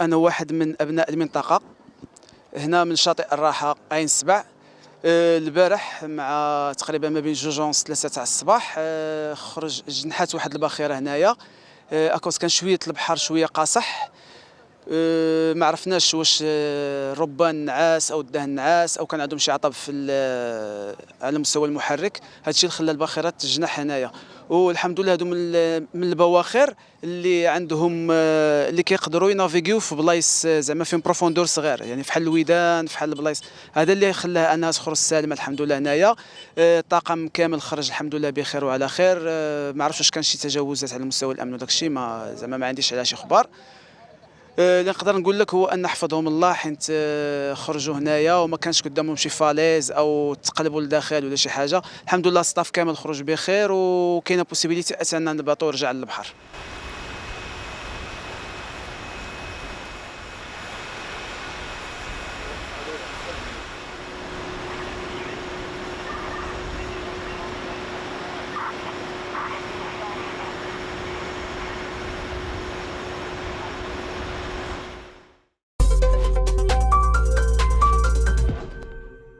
أنا واحد من أبناء المنطقة هنا من شاطئ الراحة عين سبع. البارح مع تقريبا ما بين 2 ونص 3 تاع الصباح خرج جنحات واحد الباخرة هنايا. أكوس كان شوية البحر شوية قاصح. ما عرفناش واش الربان نعاس او الدهن نعاس او كان عندهم شي عطب في على مستوى المحرك. هذا الشيء اللي خلى الباخره تجنح هنايا. والحمد لله هذو من البواخر اللي عندهم اللي كيقدروا ينافيغيو في بلايص زعما فيهم بروفوندور صغير، يعني فحال الودان فحال البلايص. هذا اللي خلاها انها تخرج سالمه الحمد لله هنايا. الطاقم كامل خرج الحمد لله بخير وعلى خير. ما عرفتش واش كان شي تجاوزات على مستوى الامن وداك الشيء، ما زعما ما عنديش على شي اخبار. اللي نقدر نقول لك هو ان حفظهم الله، حيت خرجوا هنايا وما كانش قدامهم شي فاليز او تقلبوا لداخل ولا شي حاجه. الحمد لله الستاف كامل خرج بخير، وكاينه بوسيبيليتي ان الباطو يرجع للبحر.